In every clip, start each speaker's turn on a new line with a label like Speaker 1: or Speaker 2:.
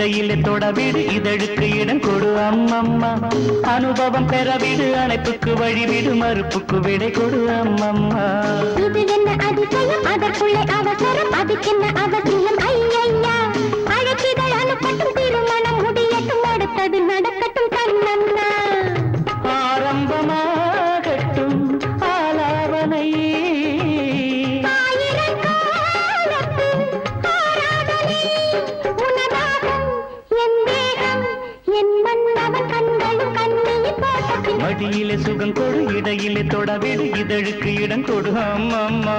Speaker 1: இடையிலே தொடவிடு இதழுக்கு இடம் கொடு அம்மம்மா அனுபவம் பெறவிடு அணைப்புக்கு வழிவிடு மறுப்புக்கு விடை கொடு அம்மம்மா
Speaker 2: இது என்ன அதிசயம் அதற்குள்ளே அவசரம் அதுக்கென்ன அவசியம் ஐயையா அழைப்பிதழ் அனுப்பட்டும் திருமணம் முடியட்டும் அடுத்தது நடக்கட்டும் கண்ணன்னா
Speaker 1: ஆரம்பமாகட்டும் ஆலாவனை மடியிலே சுகம் கொடு இடையிலே தொடவிடு இதழுக்கு இடம் கொடு அம்மம்மா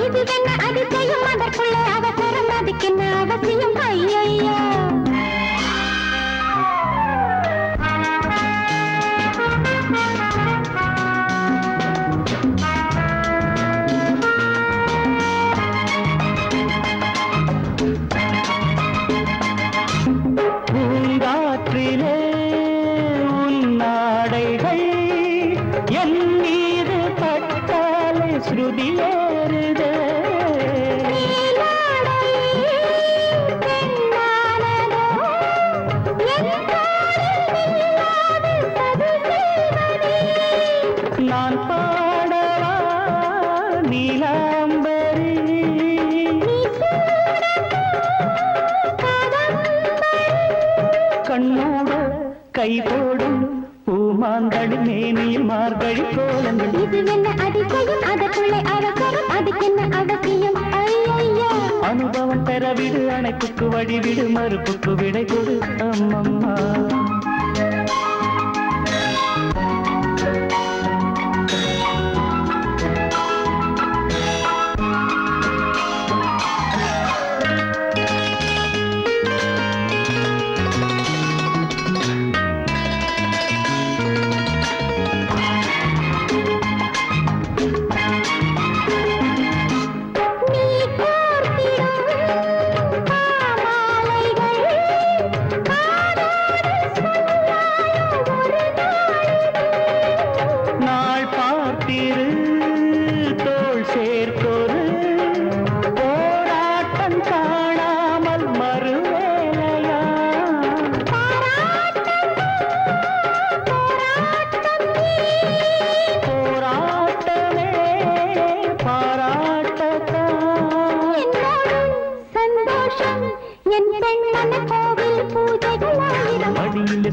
Speaker 2: இது என்ன அதிசயம் அதற்குள்ளே அவசரம் அதுக்கென்ன அவசியம் ஐயையா
Speaker 1: பூங்காற்றிலே உன்னாடைகள் என் மீது பட்டாலே ஸ்ருதியேறுதே நான் பாடவா நீலாம்பரி கண்ணோட கை போடும் பூமாந்தடி மேனியில் மார்கழி கோலங்கள்
Speaker 2: இது என்ன அதிசயம் அதற்குள்ளே அவசரம் அதுக்கென்ன அவசியம் ஐயையா
Speaker 1: அனுபவம் பெறவிடு அணைப்புக்கு வழிவிடு மறுப்புக்கு விடை கொடு அம்மம்மா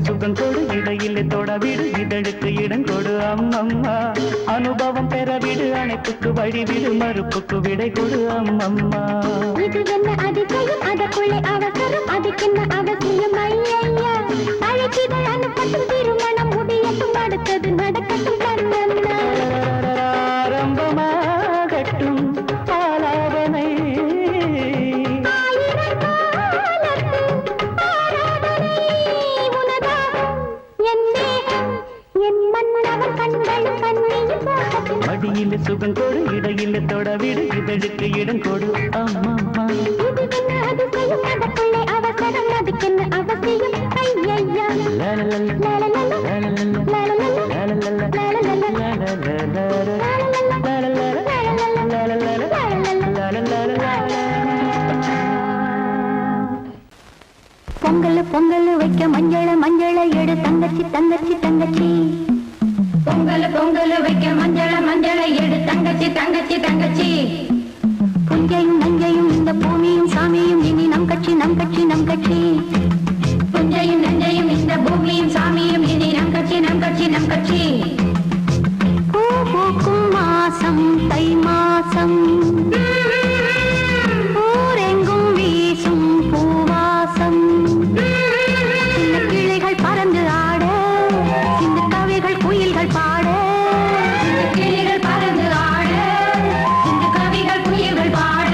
Speaker 1: சுகம் கொடு இடையிலே தொடவிடு இதழுக்கு இடம் கொடு அம்மம்மா அனுபவம் பெறவிடு அணைப்புக்கு வழிவிடு மறுப்புக்கு விடை கொடு அம்மம்மா
Speaker 2: இது என்ன அதிசயம் அதற்குள்ளே அவசரம் அதுக்கென்ன அவசியம் ஐயையா அழைப்பிதழ் அனுப்பட்டும் திருமணம் முடியட்டும் அடுத்தது நடக்கட்டும் கண்ணன்னா
Speaker 1: ஆரம்பமாகட்டும் ஆலாவனை மடியிலே சுகம் கொடு இடையிலே தொடவிடு இதழுக்கு இடம் கொடு அம்மம்மா
Speaker 2: இது என்ன அதிசயம் அதற்குள்ளே அவசரம் அதுக்கென்ன அவசியம் ஐயையா பொங்கல் பொங்கல் வைக்க மஞ்சள மஞ்சள எடு தங்கச்சி தங்கச்சி தங்கச்சி
Speaker 3: பொங்கல் பொங்கல் வைக்க மஞ்சள மஞ்சள எடு தங்கச்சி தங்கச்சி தங்கச்சி
Speaker 2: புஞ்சையும் நஞ்சையும் இந்த பூமியும் சாமியும் இனி நம் கட்சி நம் கட்சி நம் கட்சி
Speaker 3: புஞ்சையும் நஞ்சையும் இந்த பூமியும் சாமியும் இனி நம் கட்சி நம் கட்சி நம் கட்சி
Speaker 2: பூ பூக்கும் மாசம் தை மாசம் ஊரெங்கும் வீசும் பூவாசம் சின்ன கிளைகள் பறந்து ஆட சின்ன கவிகள் குயில்கள் பாட
Speaker 3: கிளிகள் பறந்து ஆட இந்த கவிகள் குயில்கள் பாட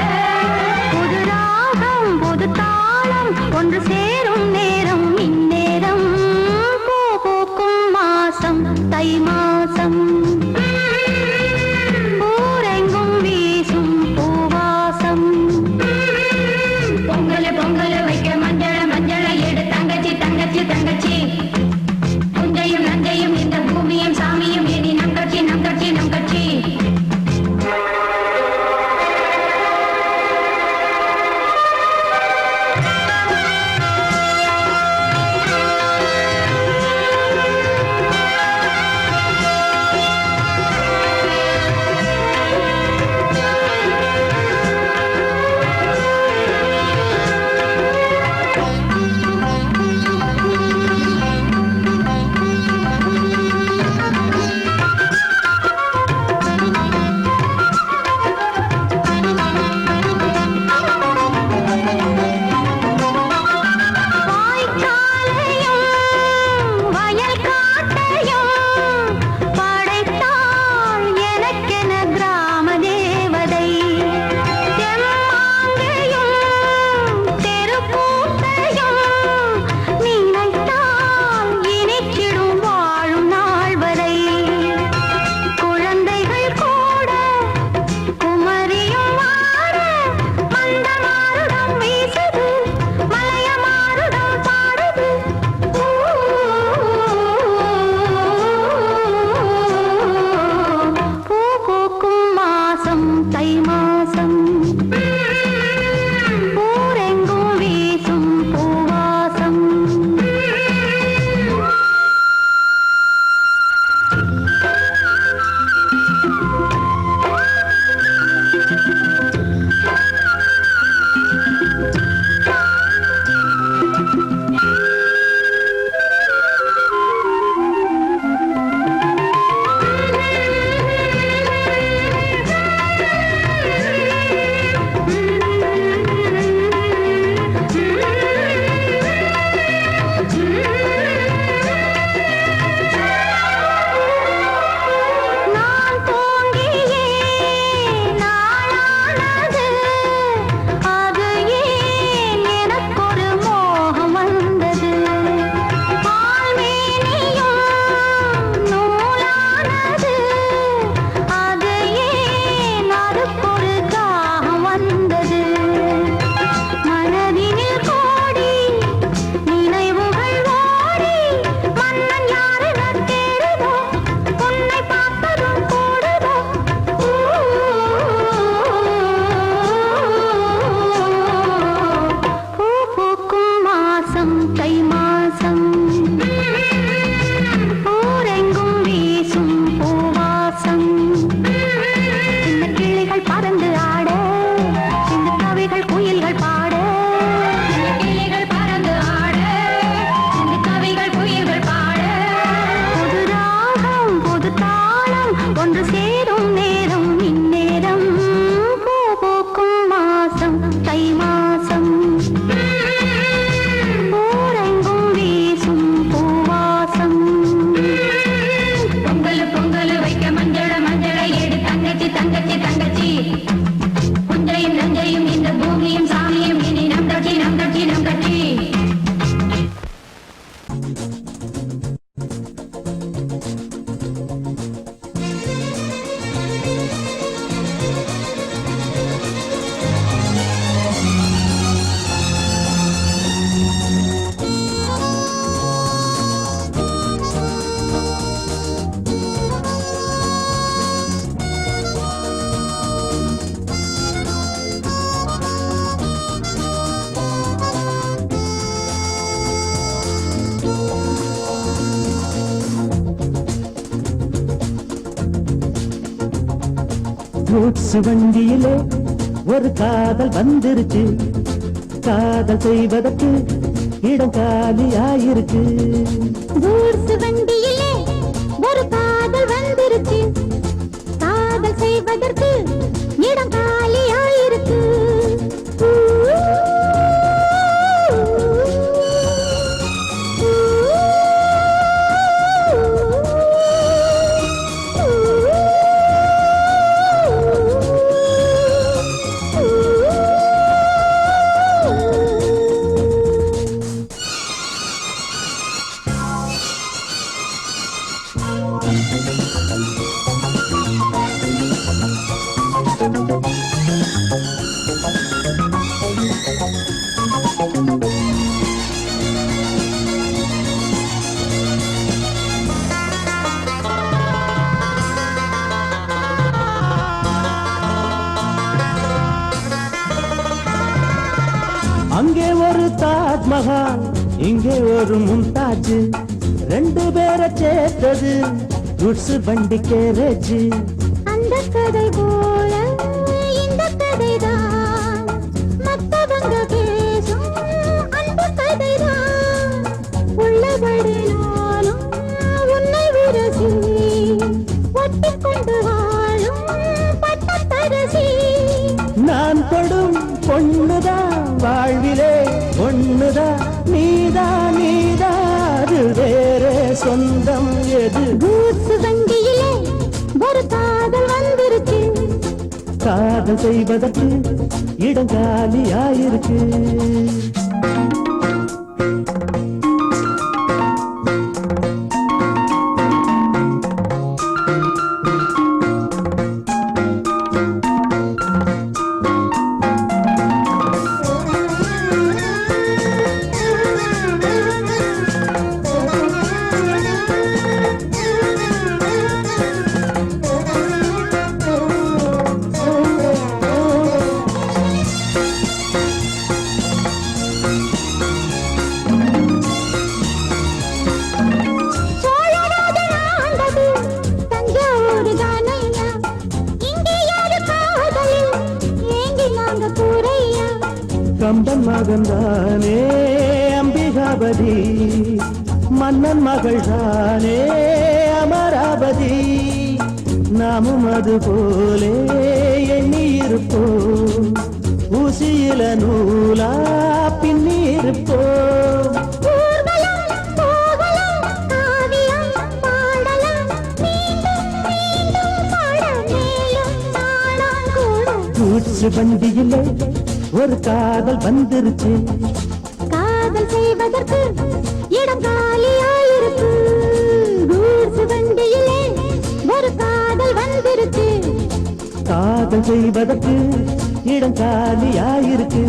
Speaker 2: புது ராகம் புது தாளம் ஒன்று சேரும் நேரம் இந்நேரம் பூ பூக்கும் மாசம் தை மாசம் ஊரெங்கும் வீசும் பூவாசம்
Speaker 3: பொங்கல் பொங்கல் வைக்க மஞ்சள மஞ்சள எடு தங்கச்சி தங்கச்சி தங்கச்சி புஞ்சையும் நஞ்சையும் இந்த பூமியும் சாமியும்
Speaker 1: கூட்ஸ் வண்டியிலே ஒரு காதல் வந்துருச்சு, காதல் செய்வதற்கு இடம் காலியாயிருக்கு.
Speaker 2: கூட்ஸ் வண்டியிலே ஒரு காதல் வந்துருச்சு, காதல் செய்வதற்கு இடம் காலியாயிருக்கு.
Speaker 1: அங்கே ஒரு தாஜ்மஹால், இங்கே ஒரு மும்தாஜ், ரெண்டு பேரை சேர்த்தது குட்ஸ் வண்டி கேரேஜ்.
Speaker 2: அந்த கதை போல இந்த கதைதான், மத்தவங்க பேசும் அந்த கதைதான். உள்ளபடி நானும் உன்னை விரசி ஒட்டிக்கொண்டு வாழும் பட்டத்தரசி.
Speaker 1: நான் தொடும் பொண்ணுதான் வாழ்விலே ஒண்ணுதான், நீதான் நீதாது வேற சொந்தம் எது?
Speaker 2: கூட்ஸ் வண்டியிலே ஒரு காதல் வந்துருச்சு,
Speaker 1: காதல் செய்வதற்கு இடம் காலியாயிருக்கு. கம்பன் மகன்தானே அம்பிகாபதி, மன்னன் மகள் தானே அமராவதி. நாமும் அது போலே எண்ணி இருப்போம், ஊசியில நூலா பின்னி இருப்போம். கூட்ஸ் வண்டியிலே ஒரு காதல் வந்துருச்சு,
Speaker 2: காதல் செய்வதற்கு இடம் காலியாயிருக்கு. கூட்ஸ் வண்டியிலே ஒரு காதல் வந்துருச்சு,
Speaker 1: காதல் செய்வதற்கு இடம் காலியாயிருக்கு.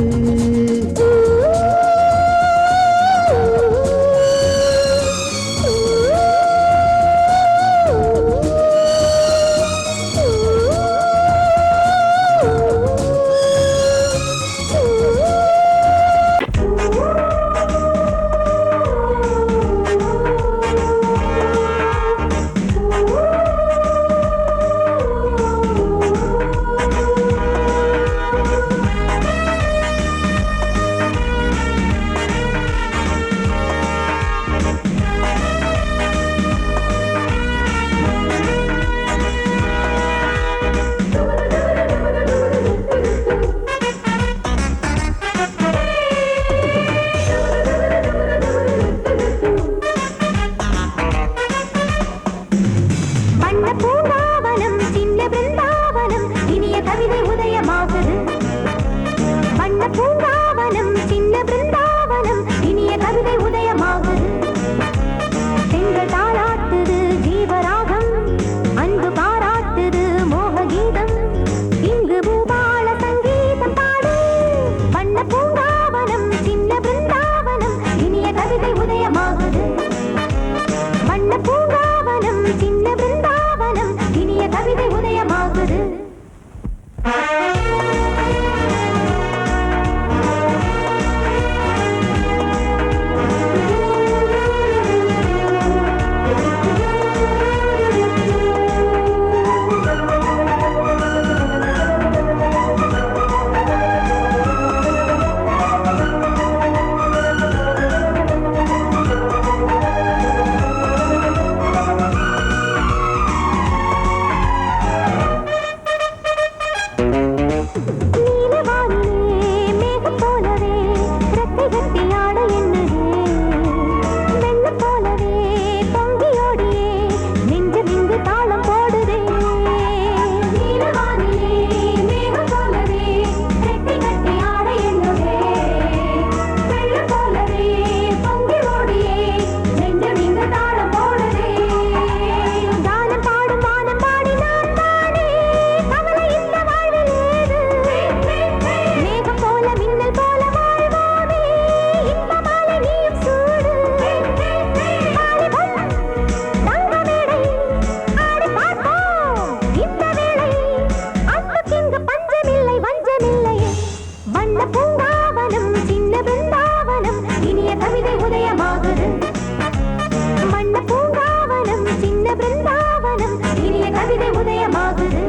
Speaker 2: மனம் இனிய கவிதை உதயமாகுது.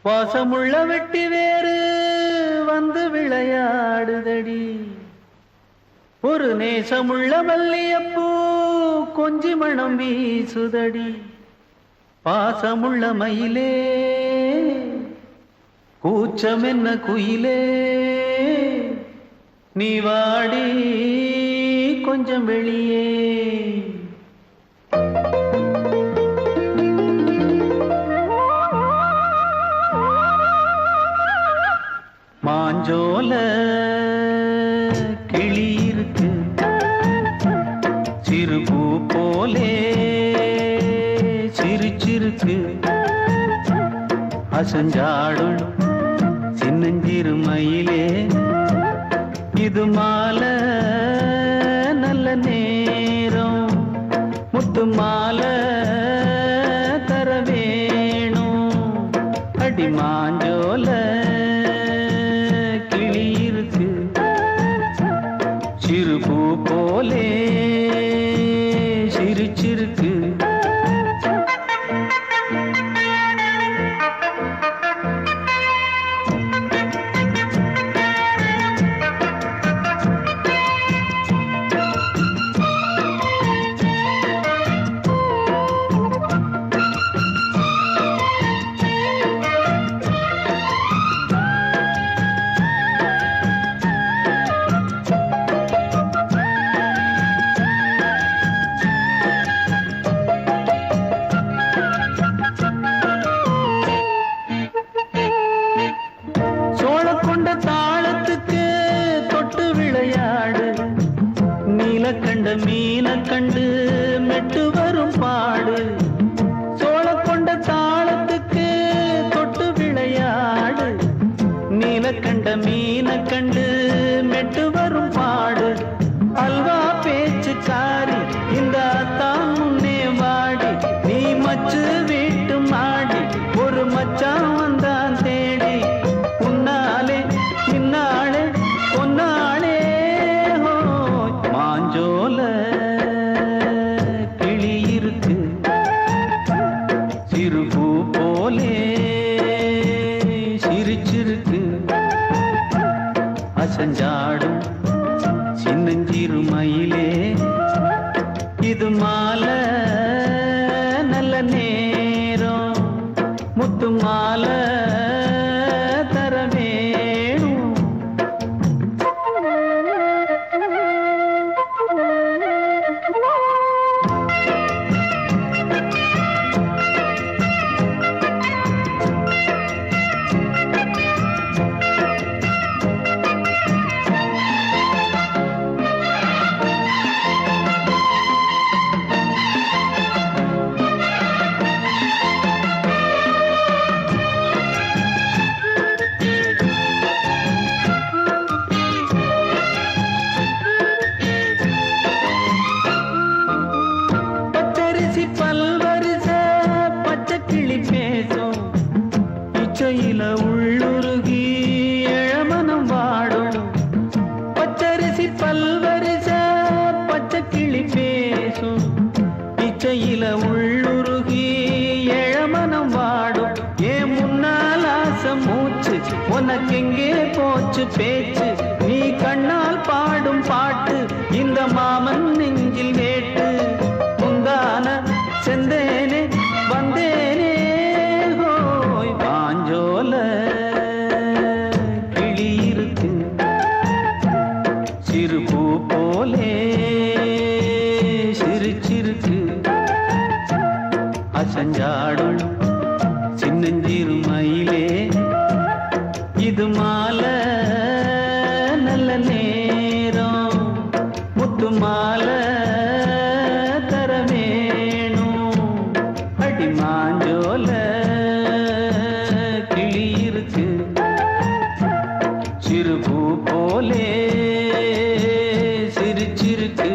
Speaker 1: பாசமுள்ள வெட்டி வேறு வந்து விளையாடுதடி ஒரு நேசமுள்ள மல்லியப்பூ கொஞ்சி மணம் வீசுதடி பாசமுள்ள மயிலே கூச்சம் என்ன குயிலே நீ வாடி கொஞ்சம் வெளியே மாஞ்சோல கிளி இருக்கு சிறுபூ போலே சிரிச்சிருக்கு அசஞ்சாடும் சின்னஞ்சிறு மயிலே இது மாலை நல்ல நேரம் முத்து மாலை தர வேணும் அடி மாஞ்சோல கிளி இருக்கு சிறுபூ போலே சிரிச்சிருக்கு கண்ட மீன கண்டு மெட்டு வரும் பாடு சோழ கொண்ட தாளத்துக்கு தொட்டு விளையாடு நீல கண்ட மீன கண்டு மெட்டு வரும் பாடு அல்வா பேச்சு காரி இந்த தான் முன்னே வாடி நீ மச்சு வீட்டு மாடி ஒரு மச்சான் வந்தான் தேடி உன்னாலே இன்னாலே பொன்னாலே மாஞ்சோல கிளி இருக்கு சிறுபூ போலே சிரிச்சிருக்கு அசஞ்சாடும் சின்னஞ்சிறு மயிலே இது மாலை நல்ல நேரம் முத்து மாலை தர வேணும் பல்வரிச பச்சை கிளி பேசும் இச்சையில உள்ளுருகி இளமனம் வாடும் பச்சரிசி பல்வரிச பச்சை கிளி பேசும் இச்சையில உள்ளுருகி இளமனம் வாடும் ஏன் முன்னால் ஆசை மூச்சு உனக்கெங்கே போச்சு பேச்சு நீ கண்ணால் பாடும் பாட்டு இந்த மாமன் நெஞ்சில் வேட்டு செந்தேனே வந்தேனே ஹோய் பாஞ்சோல கிளி இருக்கு சிறுபூ போலே சிரிச்சிருக்கு அசஞ்சாடும் சின்னஞ்சிறு மயிலே இது மாலை நல்ல நேரம் முத்து மாலை மாஞ்சோல கிளி இருக்கு சிறுபூ போலே சிரிச்சிருக்கு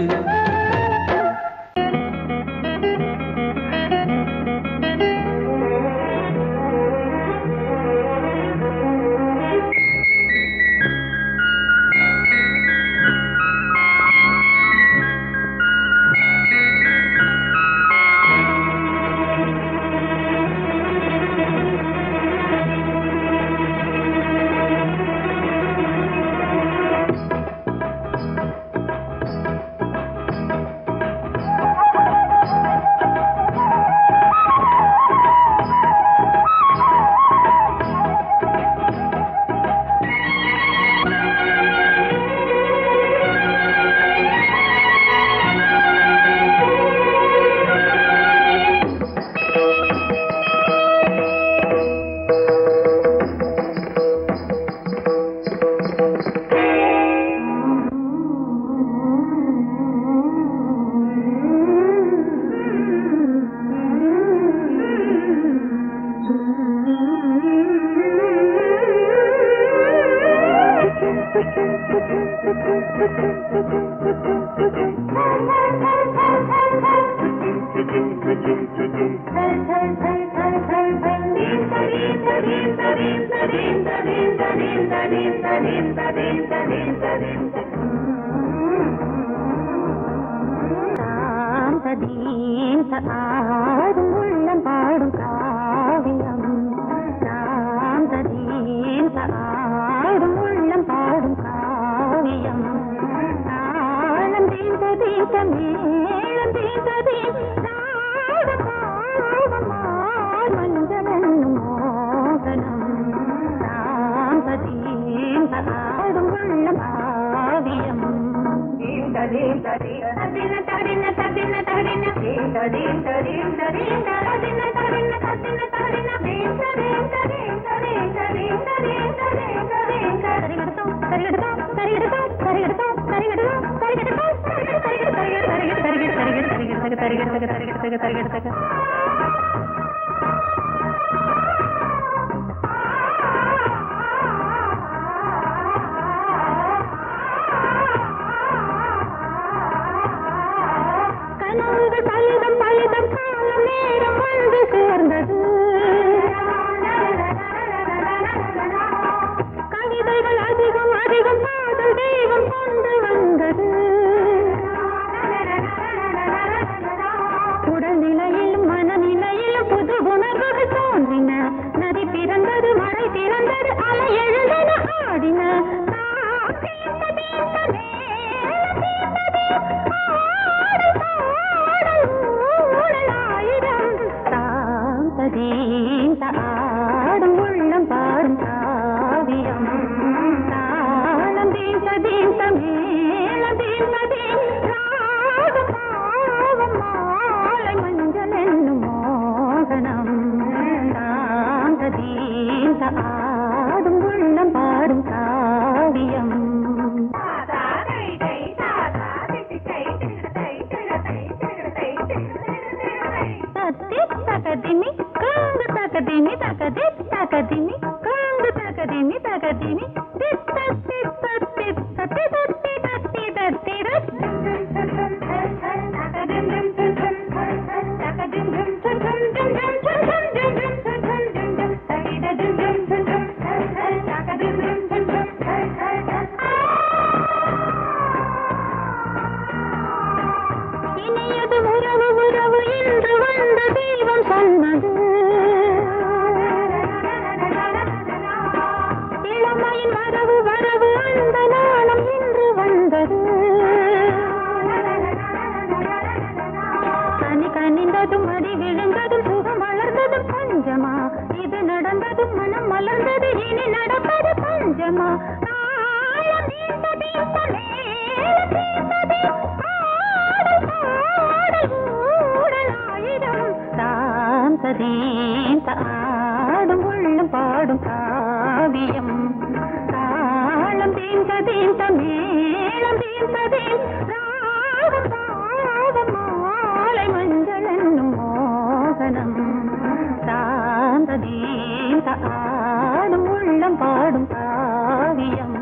Speaker 2: ஆடும் உள்ளம் பாடும் காவியம் ஆடும் உள்ளம் பாடும் காவியம் தாளம் தீந்த தீந்த மேளம் தீந்த தீந்த மஞ்சளும் மோகனம் ஆடும் உள்ளம் காவியம் பலிதம் பலிதம் காலம் நேரம் வந்து சேர்ந்தது கவிதைகள் அதிகம் அதிகம் காதல் தெய்வம் கொண்டு வந்தது உடல்நிலையிலும் மனநிலையிலும் புது உணர்வுகள் தோன்றின நதி பிறந்தது மழை திறந்தது அலை எழுந்தன ஆடின ஆடும் உள்ளம் பாடும் காவியம் தாளம் தீந்த தீந்த மேளம் தீந்த தீந்த மாலை மஞ்சள் என்னும் மோகனம் தாந்த தீந்த ஆடும் உள்ளம் பாடும் காவியம் தகதிமி காங்கு தகதிமி தகதி தகதிமி காங்கு தகதிமி தகதிமி தித்த தித்த தித்த தித்தி தத்தி தத்தி இனியது உறவு உறவு என்று வந்த தெய்வம் சொன்னது இளமையின் வரவு வரவு அந்த நாளம் இன்று வந்தது கனி கனிந்ததும் அடி விழுந்ததும் சுகம் வளர்ந்ததும் பஞ்சமா இது நடந்ததும் மனம் மலர்ந்தது இனி நடப்பது பஞ்சமா ஆடும் உள்ளம் பாடும் காவியம் தாளம் தீந்த தீந்த மேளம் தீந்த தீந்த மாலை மஞ்சள் என்னும் மோகனம் தாந்த தீந்த ஆடும் உள்ளம் பாடும் காவியம்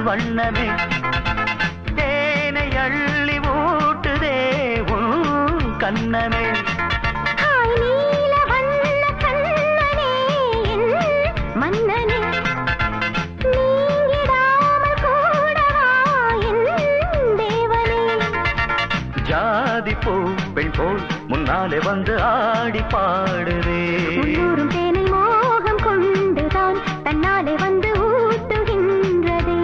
Speaker 1: வண்ணமே தேனை அள்ளி ஊட்டுதே உன் கண்ணமே.
Speaker 2: மன்னனே நீங்கிடாமல் கூடவா என் தேவனே.
Speaker 1: ஜாதி பூ பெண் போல் முன்னாலே வந்து ஆடி பாடுதே.
Speaker 2: உள்ளூரும் தேனை மோகம் கொண்டுதான் தன்னாலே வந்து ஊட்டுகின்றதே.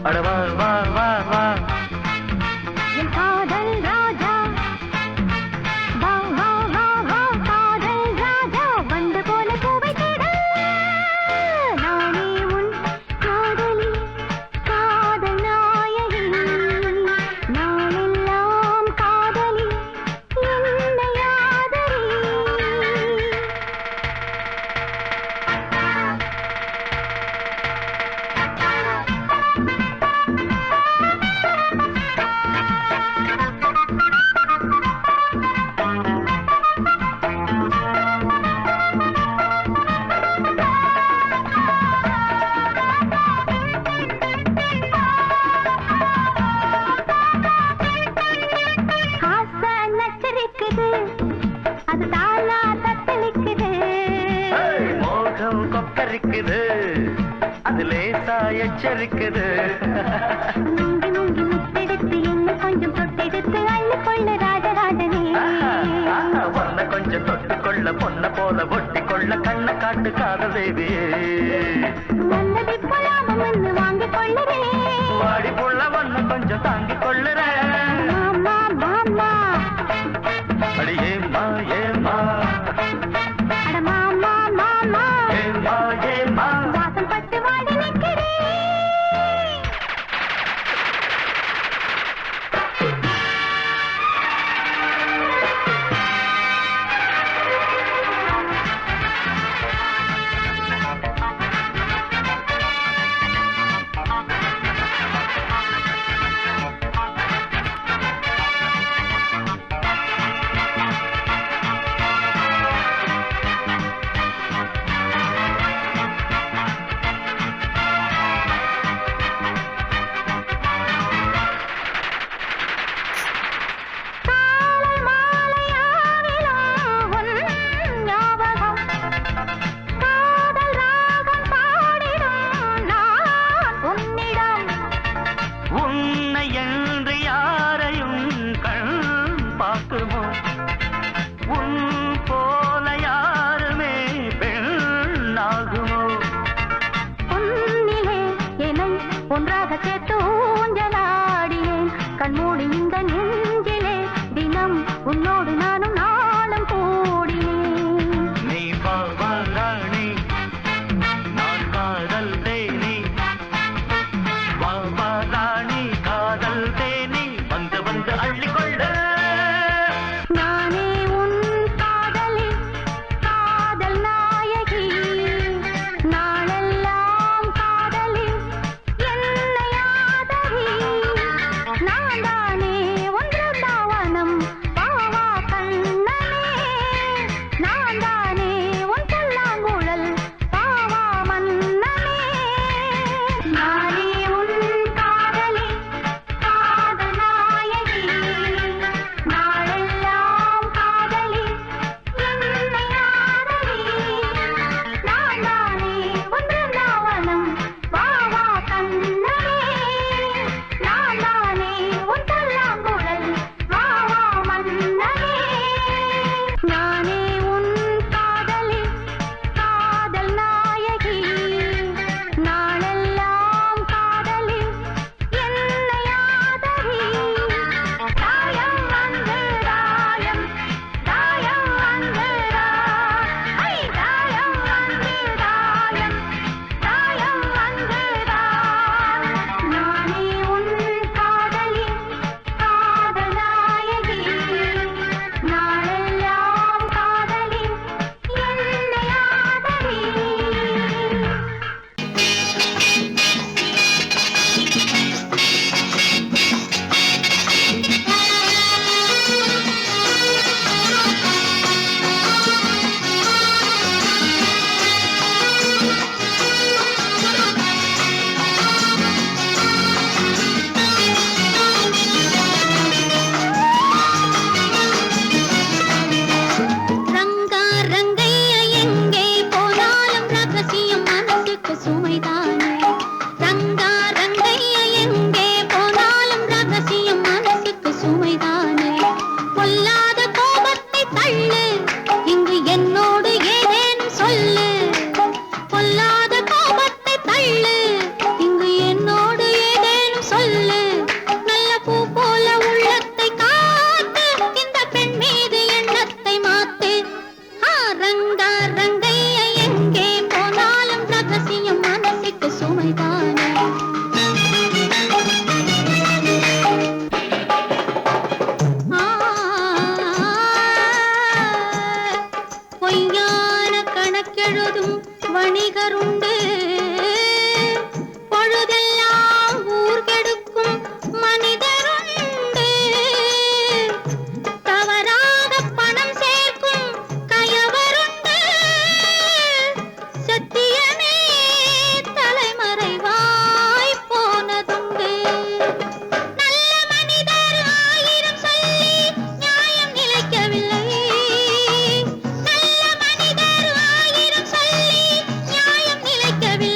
Speaker 1: அடவா வா வா வா
Speaker 2: என் காதல் ராஜா வா வா வா வா காதல் ராஜா வந்து போல பூவை தேட. நானே உன் காதலி காதல் நாயகி நாளெல்லாம் காதலி என்னை ஆதரி. ஆசை நச்சரிக்குது அது தாளா தத்தளிக்குது.
Speaker 1: மோகம் கொக்கரிக்குது அது லேசா எச்சரிக்குது.
Speaker 2: முங்கி முங்கி முத்தெடுத்து இன்னும் கொஞ்சம் தொட்டெடுத்து அள்ளி கொள்ள ராஜராஜனே
Speaker 1: பொண்ண கொஞ்சம் தொட்டுக்கொள்ள பொண்ண போல ஒட்டி கொள்ள கண்ண காட்டு காதல் தேவியே
Speaker 2: வந்ததை போலாமம் என்று வாங்கிக் கொள்ளுறேன்
Speaker 1: வாடி புள்ள ஒண்ணு கொஞ்சம் தாங்கிக் கொள்ளுறேன்
Speaker 2: மாமா மாமா
Speaker 1: அடி ஏம்மா ஏம்மா
Speaker 2: அட மாமா மாமா
Speaker 1: ஏம்மா ஏம்மா
Speaker 2: வாசல் பட்டு வாடி நிற்கிறேன் ஒன்றாக சேர்த்து ஊஞ்சலாடியேன் கண்மூடி இந்த நெஞ்சிலே தினம் உன்னோடு நானும் நாளும் கூடினேன்
Speaker 1: நீ பாவாராணி நான் காதல் தேனி பாவாராணி காதல் தேனி வந்து வந்து அள்ளிக்கொள்ள
Speaker 2: நானே உன் காதலி காதல் நாயகி நாளெல்லாம் காதலி என்னை ஆதரி நான் தானே ஒன்று தாவனம் பாவா கண்ணனே நான் தானே உன் சொல்லாங்குழல் பாவா மன்னனே நானே உன் காதலி காதல் நாயகி நாளெல்லாம் காதலி என்னை ஆதரி நான் தானே ஒன்று தாவனம் பாவா கண்ணனே நான் தானே உன் சொல்லாங்குழல் பாவா மன்னனே நானே உன் காதலி காதல் நாயகி நாளெல்லாம் காதலி என்னை ஆதரி தாயம் வந்து தாயம் தாயம் வந்து ஐ தாயம் வந்து தாயம் தாயம் வந்து நானே உன் காதலி காதல் நாயகி நாளெல்லாம் காதலி என்னை ஆதரி ரங்கா ரங்கையா எங்கே போனாலும் ரகசியம் மனசுக்கு சுமைதானே ரங்கா ரங்கையா எங்கே போனாலும் ரகசியம் மனசுக்கு சுமைதானே பொல்லாத கோபத்தை தள்ளு இங்கு என்னோடு ஏதேனும் சொல்லு பொல்லாத கோபத்தை தள்ளு இங்கு என்னோடு ஏதேனும் சொல்லு நல்ல பூ போல உள்ளத்தை காத்து இந்த பெண் மீது எண்ணத்தை மாத்து ரங்கா ரங்கையா எங்கே போனாலும் ரகசியம் மனசுக்கு சுமைதானே பொய்யான கணக்கெழுதும் வணிகருண்டு பொழுதெல்லாம் ஊர் கெடுக்கும் மனிதருண்டு தவறாக பணம் சேர்க்கும் கயவருண்டு சத்தியமே தலைமறைவாய் போனதுண்டு நல்ல மனிதர் ஆயிரம் சொல்லி நியாயம் நிலைக்கவில்லை நல்ல மனிதர் ஆயிரம் சொல்லி நியாயம் நிலைக்கவில்லை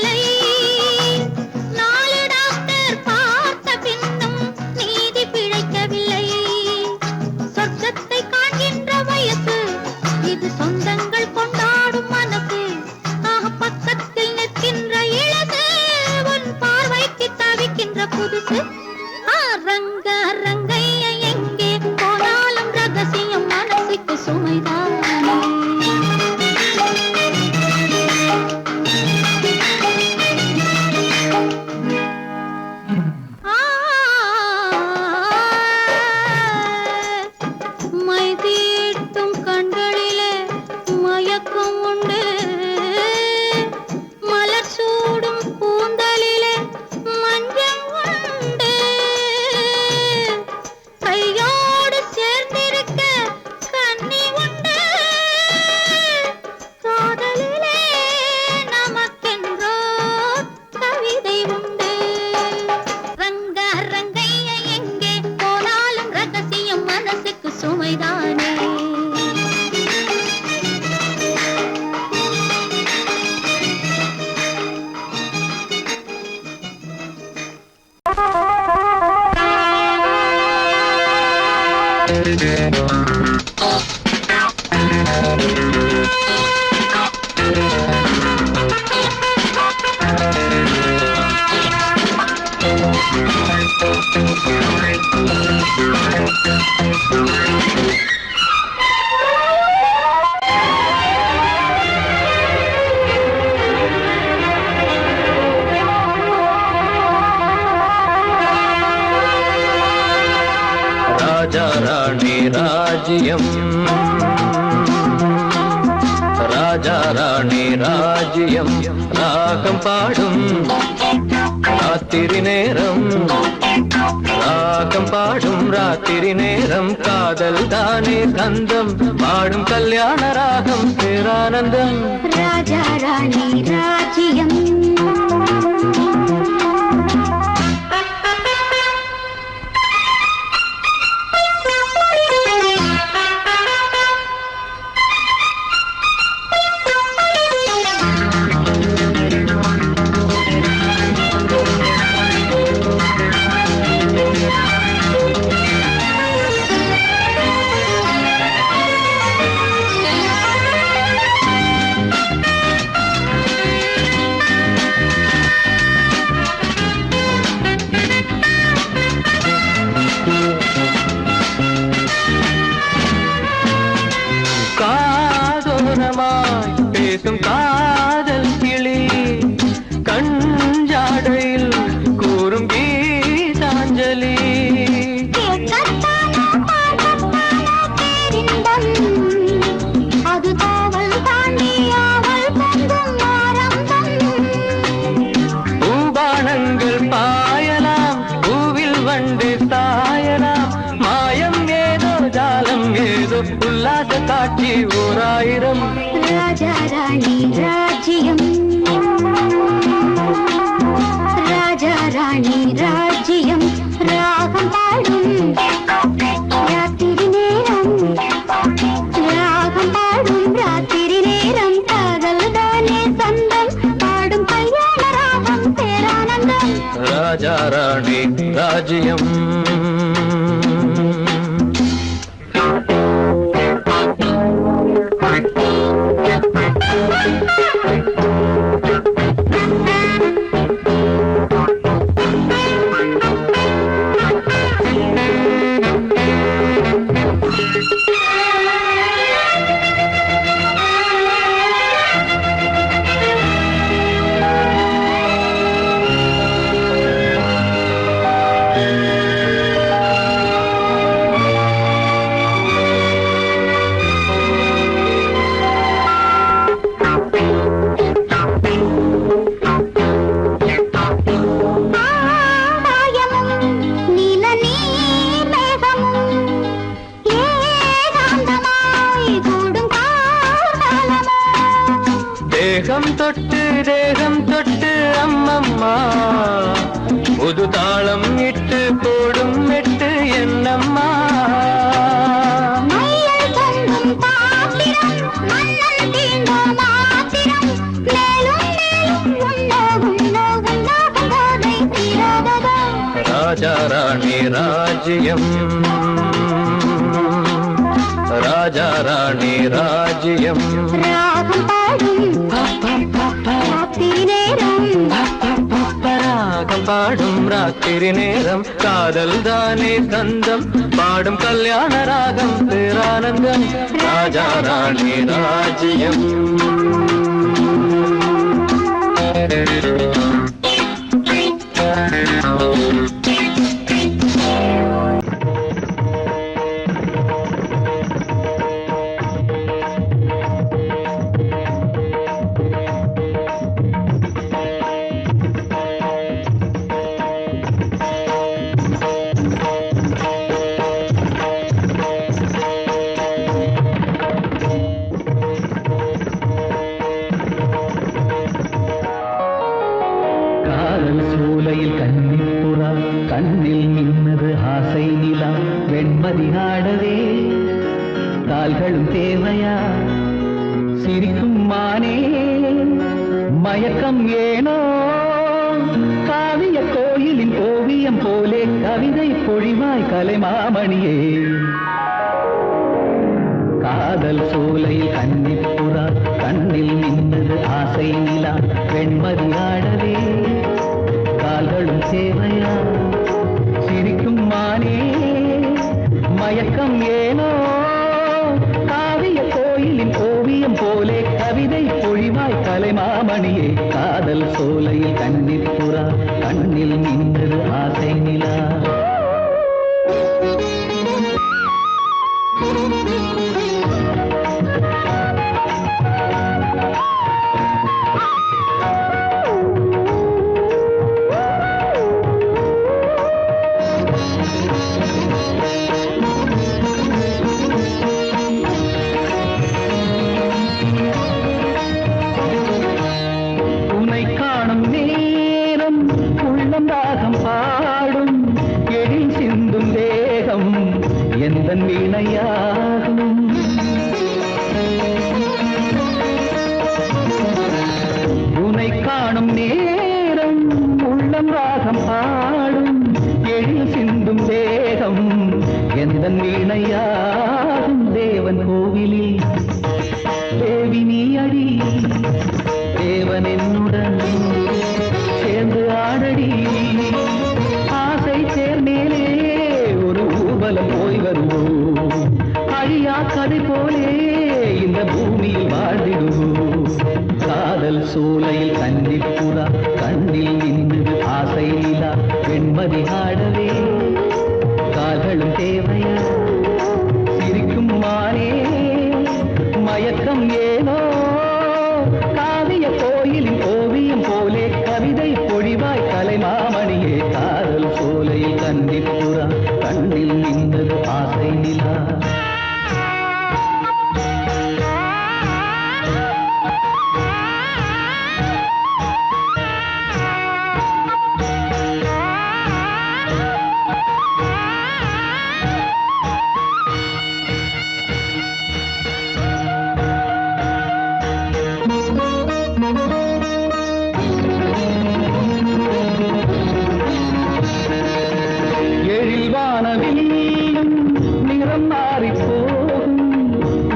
Speaker 4: ராஜா ராணி ராஜ்யம் ராஜா ராணி ராஜ்யம் ராகம் பாடும் ராத்திரி நேரம் ராகம் பாடும் ராத்திரி நேரம் காதல் தானே கந்தம் பாடும் கல்யாண ராகம் பேரானந்தம்
Speaker 3: ராஜா ராணி ராஜ்யம்
Speaker 4: பேசும் காதல் கிளி கஞ்சாடையில் கூறும் கீதாஞ்சலி
Speaker 3: அது காவல் தாண்டியாவல்
Speaker 4: பூபானங்கள் பாயலாம் பூவில் வண்டு சாயலாம் மாயம் ஏதோ ஜாலம் ஏதோ உல்லாச காட்சி ஓராயிரம்
Speaker 3: ராஜா ராணி ராஜ்யம் ராஜா ராணி ராஜ்யம் ராகம் பாடும் ராத்திரி நேரம் ராகம் பாடும் ராத்திரி நேரம் காதல் தானே சொந்தம் பாடும் கல்யாண ராகம் பேரானந்தம்
Speaker 4: ராஜா ராணி ராஜ்யம் தேகம் தொட்டு அம்மம்மா புது தாளம் இட்டு போடும் மெட்டு என்னம்மா ராஜா ராணி ராஜ்யம் ராஜா ராணி ராஜ்யம்
Speaker 3: ராகம் பாடும் ராத்திரி நேரம்
Speaker 4: ராகம் பாடும் ராத்திரி நேரம் காதல் தானே கந்தம் பாடும் கல்யாண ராகம் பேரானந்தம் ராஜா ராணி ராஜ்யம்
Speaker 1: சூலையில் கன்னிப்புறா கண்ணில் நின்னது ஆசை நிலா வெண்மதி ஆடவே கால்களும் தேவையா சிரிக்கும் மானே மயக்கம் ஏனோ காவிய கோயிலின் ஓவியம் போலே கவிதை பொழிவாய் கலைமாமணியே காதல் சோலையில் கன்னிப்புறா கண்ணில் நின்றது ஆசை நிலா வெண்மதி ஆடவே கால்களும் சேவையா சிரிக்கும் மானே மயக்கம் ஏனோ காவிய கோயிலின் ஓவியம் போலே கவிதை பொழிவாய் கலைமாமணியே காதல் சோலையில் கன்னிப்புறா கண்ணில் நின்றது ஆசை நிலா உனை காணும் நேரம் உள்ளம் ராகம் பாடும் எழில் சிந்தும் தேகம் எந்தன் வீணையாகும் தேவன் கோவிலில் தேவி நீ அடி தேவன் என்னுடன் சேர்ந்து ஆடடி ஆசை சேர்மேலே ஒரு ஊர்வலம் போய் வருவோம் அழியா கதை போலே இந்த பூமியில் வாழ்ந்திடுவோம் காதல் சோலையில் கன்னிப்புறா கண்ணில் நின்றது ஆசை நிலா வெண்மதி ஆடவே கால்களும் தேவையா சிரிக்கும் மானே மயக்கம் ஏனோ காவிய கோயிலின் ஓவியம் போலே கவிதை பொழிவாய் கலைமாமணியே காதல் சோலையில் கன்னிப்புறா கண்ணில் நின்றது ஆசை நிலா நிறம் மாறி போகும்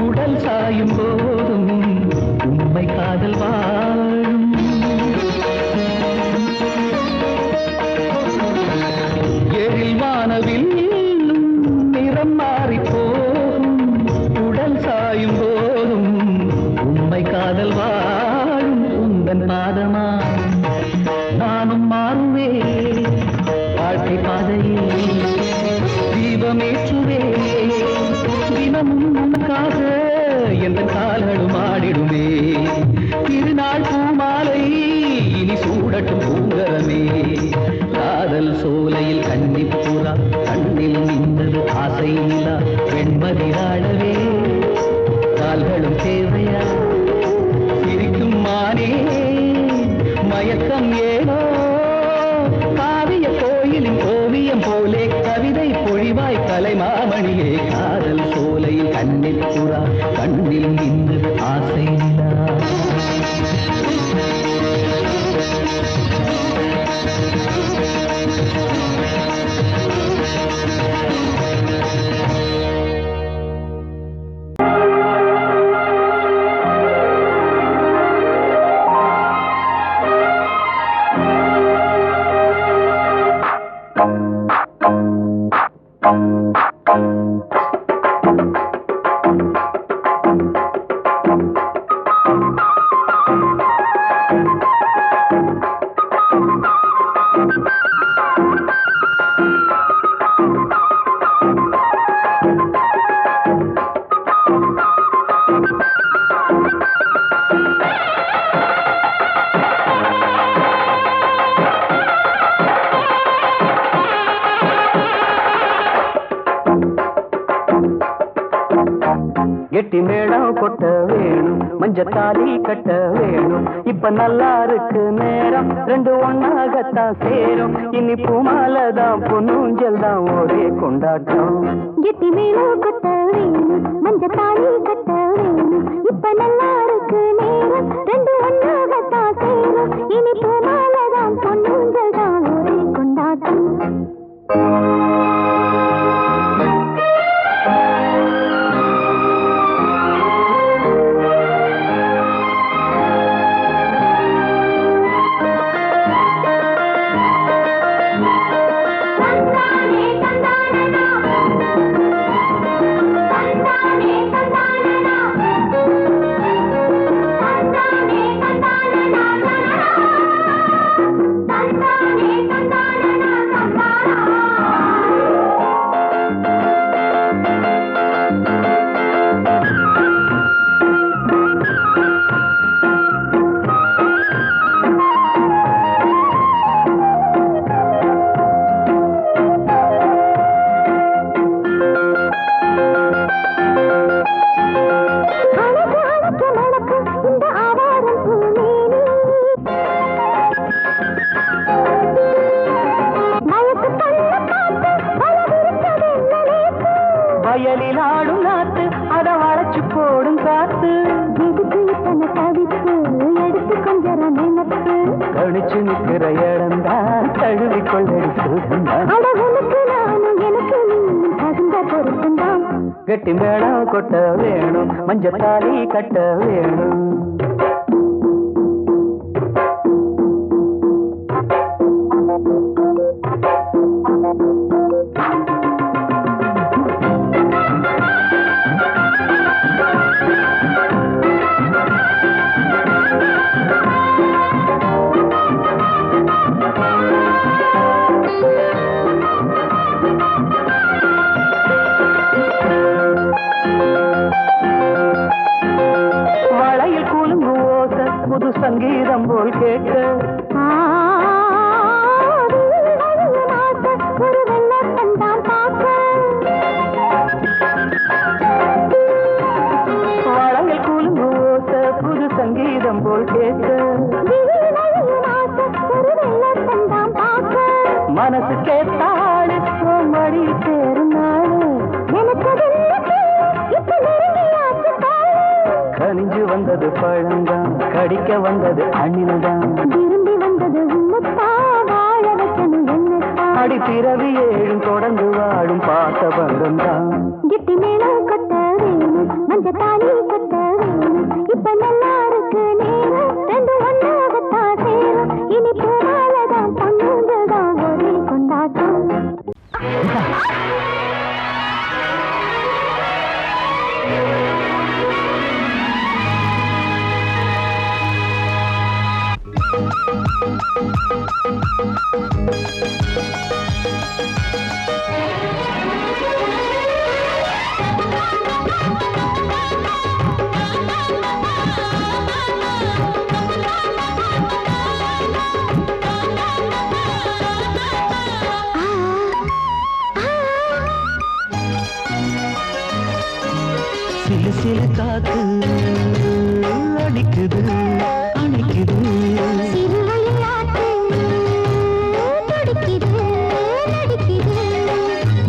Speaker 1: உடல் சாயும் போதும் உண்மை காதல் வாழும் எழில் வானவில் நிறம் மாறி போகும் உடல் சாயும் போதும் உண்மை காதல் வாழும் உந்தன் பாதமா நானும் மாறுவே வாழ்க்கை பாதையில் தீபமேற்றுவே தினமும் உனக்காக எந்த கால்களும் ஆடிடுமே திருநாள் பூமாலை இனி சூடட்டும் பூங்கரமே காதல் சோலையில் கன்னிப்புறா கண்ணில் நின்றது ஆசை நிலா வெண்மதி ஆடவே கால்களும் தேவையா சிரிக்கும் மானே மயக்கம் ஏனோ காவிய கோயிலின் ஓவியம் போலே கவிதை பொழிவாய் கலைமாமணியே காதல் சோலையில் கன்னிப்புறா கண்ணில் நின்றது ஆசை நிலா கெட்டி மேளம் கொட்ட வேணும் மஞ்சத்தாலி கட்ட வேணும் இப்ப நல்லா இருக்கு நேரம் ரெண்டு ஒன்னாகத்தான் சேரும் இனி பூமாலதான் பொன்னூஞ்சல் தான் ஒரே கொண்டாட்டம்
Speaker 2: கெட்டி மேளம் கொட்ட வேணும் மஞ்சத்தாலி கட்ட வேணும் இப்ப நல்லா இருக்கு நேரம் ரெண்டு ஒன்னாகத்தான் சேரும் இனி பூமாலதான் பொன்னூஞ்சல் தான் ஒரே கொண்டாட்டம்
Speaker 1: தழுவிக்கொள்ளடி சுகந்தான்
Speaker 2: அழகுனுக்கு நானும் எனக்கு நீயும் தகுந்த பொருத்தந்தான்
Speaker 1: கெட்டி மேளம் கொட்ட வேணும் மஞ்சத்தாலி கட்ட வேணும் புது சங்கீதம் போல் கேட்க
Speaker 2: ஒரு வெள்ளத்தான் பார்க்க
Speaker 1: வளையல் கூலும் ஓச புது சங்கீதம் போல் கேட்க
Speaker 2: ஒரு வெள்ளத்தான் பார்க்க
Speaker 1: மனசு கேட்டாடு மடி சேரும் நாடு
Speaker 2: எனக்கு இப்ப நெருங்கியாச்சு
Speaker 1: கனிஞ்சு வந்தது பழந்தான் கடிக்க வந்தது அணில்தான்
Speaker 2: விரும்பி வந்தது உன்னத்தா வாழ வைக்கணும் என்னத்தா
Speaker 1: அடி பிறவி ஏழும் தொடர்ந்து வாழும் பாச பந்தம்தான்
Speaker 2: கிட்டி மேளம் கொட்ட வேணும் மஞ்சத்தாலி கட்ட வேணும் இப்ப நல்லா இருக்கு நேரம் ரெண்டு ஒன்னாகத்தான் சேரும் இனி பூமாலதான் பொண்ணுங்கதான் ஒரே கொண்டாட்டம்
Speaker 1: சிலு சிலு காத்து அடிக்குது அணைக்குது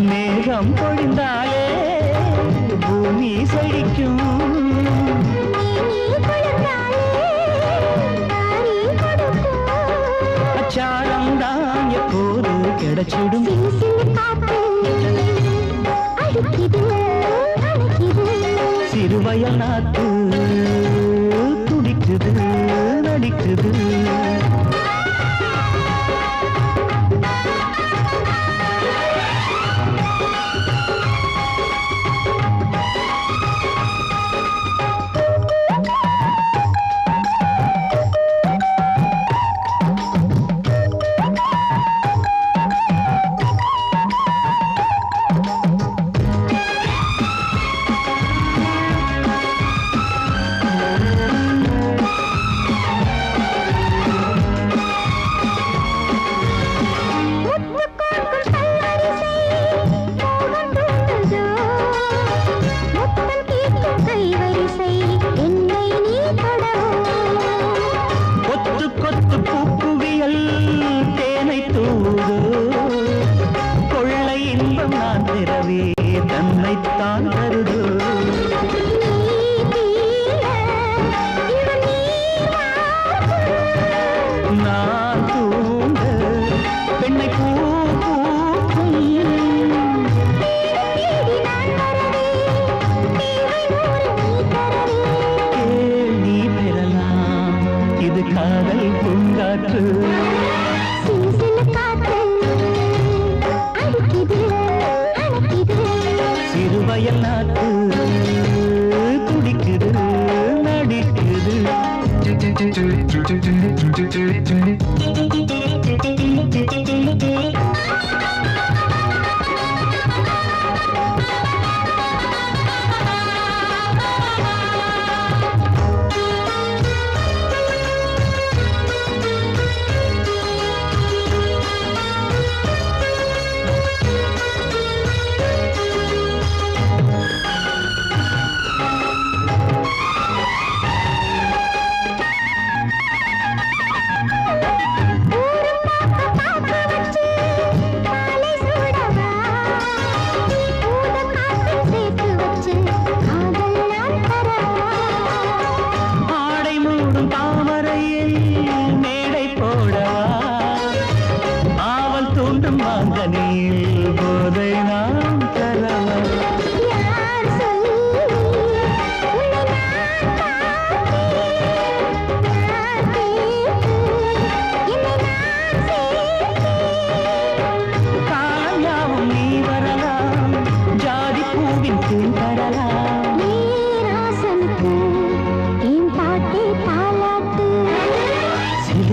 Speaker 1: மேகம் பொழிந்தாலே பூமி செழிக்கும் அச்சாரம் தான் எப்போது கிடைச்சிடும் சிறுவயல் நாத்து துடிக்குது நடிக்குது சிறுவயல் நாட்டு துடிக்குது நடிக்குது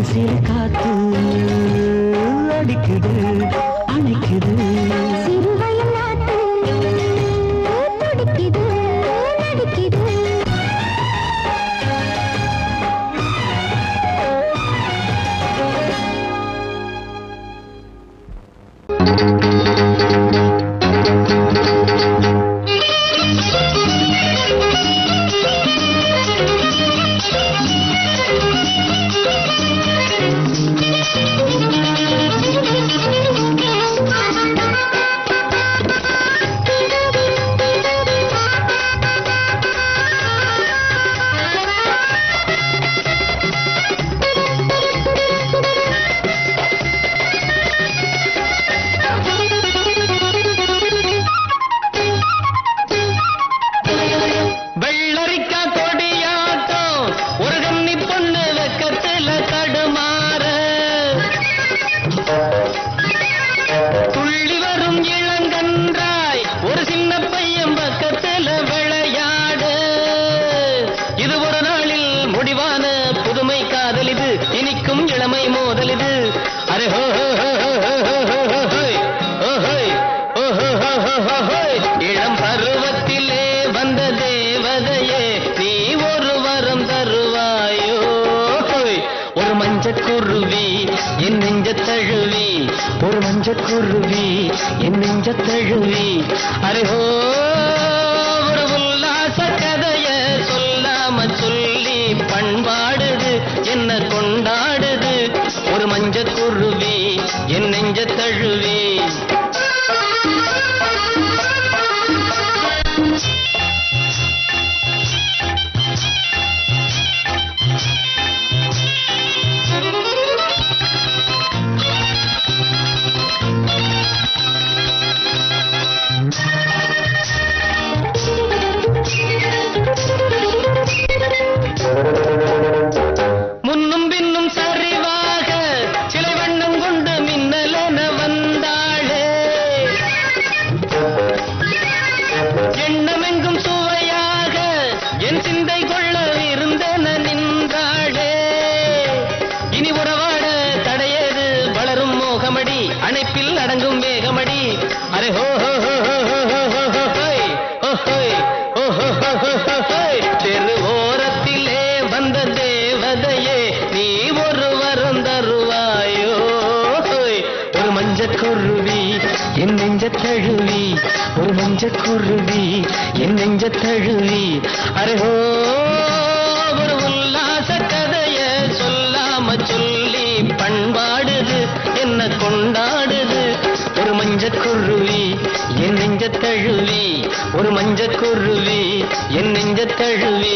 Speaker 1: சிறு காத்து அடிக்குது அணைக்குது
Speaker 2: சிறுவயல் நாட்டு துடிக்குது நடிக்குது
Speaker 1: குருவி என் நெஞ்ச தழுவி அரேஹோ ஒரு உல்லாச கதைய சொல்லாம சொல்லி பண்பாடுது என்ன கொண்டாடுது ஒரு மஞ்ச குருவி என் நெஞ்ச தழுவி முன்னும் பின்னும் சரிவாக சிலை வண்ணம் கொண்டு மின்னலென வந்தாளே எண்ணமெங்கும் சுவையாக என் சிந்தை கொள்ள இருந்தென நின்றாளே இனி உறவாட தடையேது வளரும் மோகமடி அணைப்பில் அடங்கும் வேகமடி அரே ஹோ ஹோ ஹோ ஹோ ஹோ ஹோ தெருவோரத்திலே வந்த தேவதையே நீ ஒரு வரம் தருவாயோ ஒரு மஞ்சள் குருவி என் நெஞ்ச தழுவி ஒரு மஞ்சள் குருவி என் நெஞ்ச தழுவி அரேஹோ ஒரு உல்லாச கதைய சொல்லாம சொல்லி பண்பாடுது என்ன கொண்டாடுது ஒரு மஞ்சள் குருவி என் நெஞ்ச தழுவி ஒரு மஞ்சள் குருவி என் நெஞ்ச தழுவி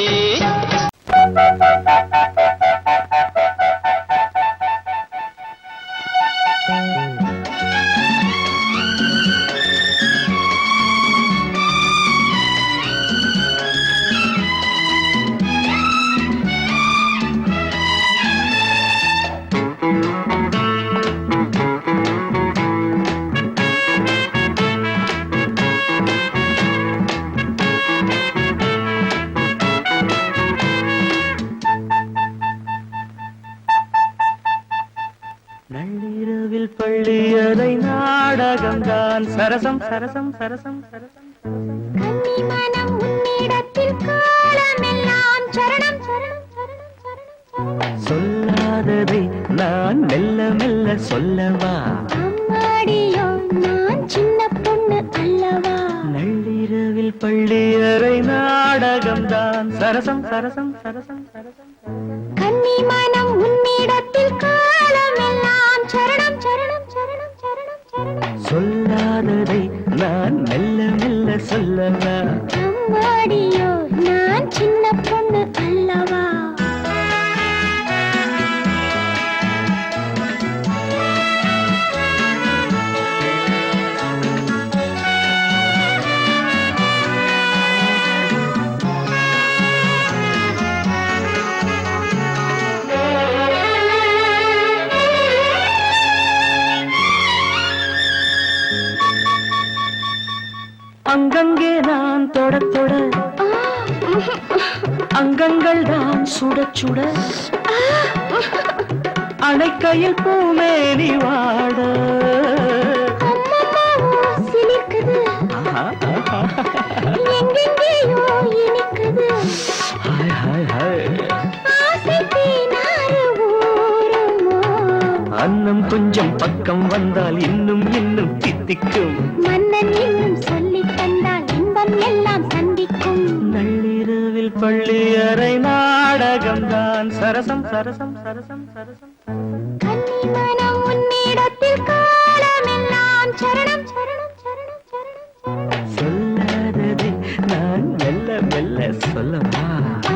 Speaker 1: நள்ளிரவில் பள்ளியறை நாடகம்தான் சரசம் சரசம் சரசம் சரசம்
Speaker 2: கன்னிமனம் உன்னிடத்தில் காலமெல்லாம் சரணம் சரணம் சரணம் சரணம்
Speaker 1: சொல்லாததை நான் மெல்ல மெல்ல சொல்லவா
Speaker 2: அம்மாடியோ நான் சின்ன பொண்ணு அல்லவா
Speaker 1: நள்ளிரவில் பள்ளியறை நாடகம்தான் சரசம் சரசம் சரசம் சரசம்
Speaker 2: கன்னிமனம் உன்னிடத்தில் காலமெல்லாம் சரணம் சரணம் சரணம் சரணம் சரணம்
Speaker 1: சொல்லாததை நான் மெல்ல மெல்ல சொல்லவா
Speaker 2: அம்மாடியோ நான் சின்ன பொண்ணு அல்லவா
Speaker 1: அங்கங்கே நான் தொட தொட அங்கங்கள் தான் சுட சுட அணைக்கையில் பூமேனி வாட
Speaker 2: சிலிக்குது எங்கெங்கேயோ இனிக்குது
Speaker 1: ஹாய் ஹாய் ஹாய்
Speaker 2: ஆசை தீனாறு ஊருமோ
Speaker 1: அன்னம் கொஞ்சம் பக்கம் வந்தால் இன்னும் இன்னும் தித்திக்கும்
Speaker 2: மன்னன் இன்னும் சொல்லித் தந்தால் இன்பம் எல்லாம் சந்திக்கும்
Speaker 1: நள்ளிரவில் பள்ளி அறை நாடகம்தான் சரசம் சரசம் சரசம் சரசம்
Speaker 2: கன்னி மனம் உன்னிடத்தில் காலமெல்லாம் சரணம் சரணம் சரணம் சரணம்
Speaker 1: சொல்லாததை நான் மெல்ல மெல்ல சொல்லவா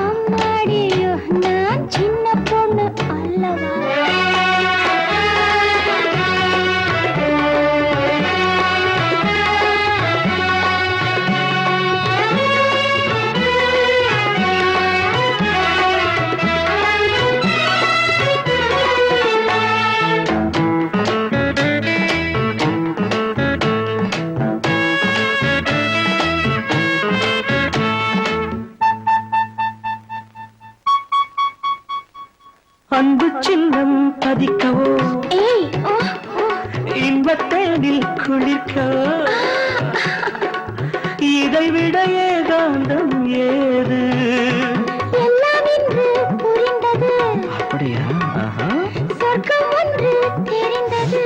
Speaker 2: அம்மாடியோ நான் சின்ன பொண்ணு அல்லவா
Speaker 1: அன்பு சின்னம் பதிக்கவோ
Speaker 2: ஏய் ஓ ஓ
Speaker 1: இன்பத்தேனில் குளிர்க்கவோ இதைவிட ஏகாந்தம் ஏது
Speaker 2: எல்லாம் இன்று புரிந்தது
Speaker 1: அப்படியா
Speaker 2: சொர்க்கம் ஒன்று தெரிந்தது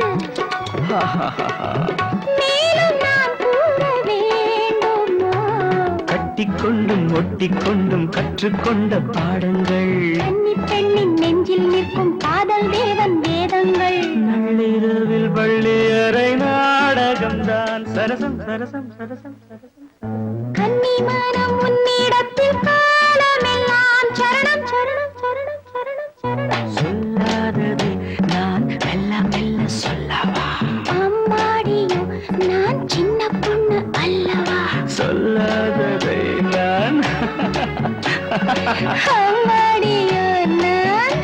Speaker 2: மேலும் நான் கூற வேண்டுமா
Speaker 1: கட்டிக்கொண்டும் ஒட்டிக்கொண்டும் கற்றுக்கொண்ட பாடங்கள்
Speaker 2: கன்னி பெண்ணின் நெஞ்சில் நிற்கும் காதல் தேவன் வேதங்கள்
Speaker 1: நள்ளிரவில் பள்ளி அறை நாடகம்தான் சரசம் சரசம் சரசம் சரசம்
Speaker 2: கன்னி மனம் உன்னிடத்தில் காலமெல்லாம் சரணம் சரணம் சரணம் சரணம் சரணம்
Speaker 1: சொல்லாததை நான் மெல்ல மெல்ல சொல்லவா
Speaker 2: அம்மாடியோ நான் சின்ன பொண்ணு அல்லவா
Speaker 1: சொல்லாததை நான்
Speaker 2: அம்மாடியோ நான்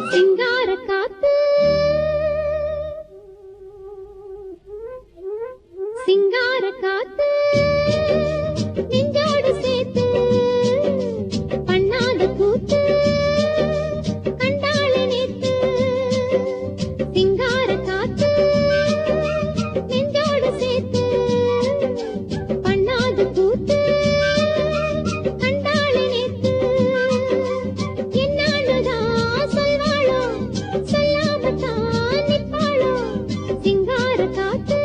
Speaker 2: சிங்கார காத்து சிங்கார காத்து நெஞ்சோடு சேர்த்து பண்ணாத கூத்து கண்டாள நேத்து சிங்கார காத்து நெஞ்சோடு சேர்த்து பண்ணாத கூத்து கண்டாள நேத்து என்னாலதான் சொல்வாளோ சொல்லாமத்தான் நிற்பாளோ சிங்கார காத்து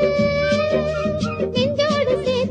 Speaker 2: நெஞ்சோடு சேர்த்து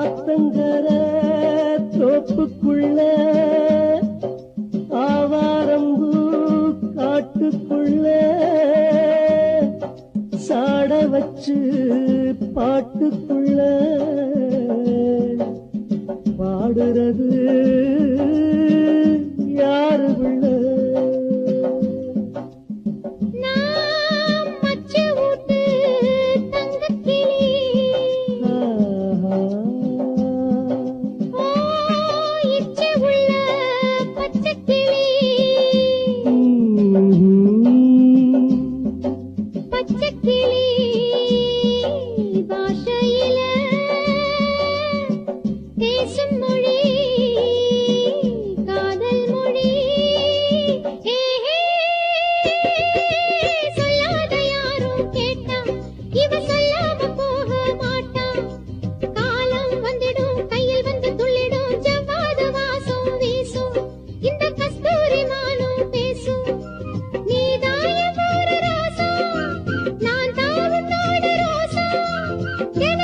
Speaker 5: ஆத்தங்கர தோப்புக்குள்ள ஆவாரம்பூ காட்டுக்குள்ள சாட வச்சு பாட்டுக்குள்ள பாடுறது யாரு உள்ள
Speaker 2: Yeah.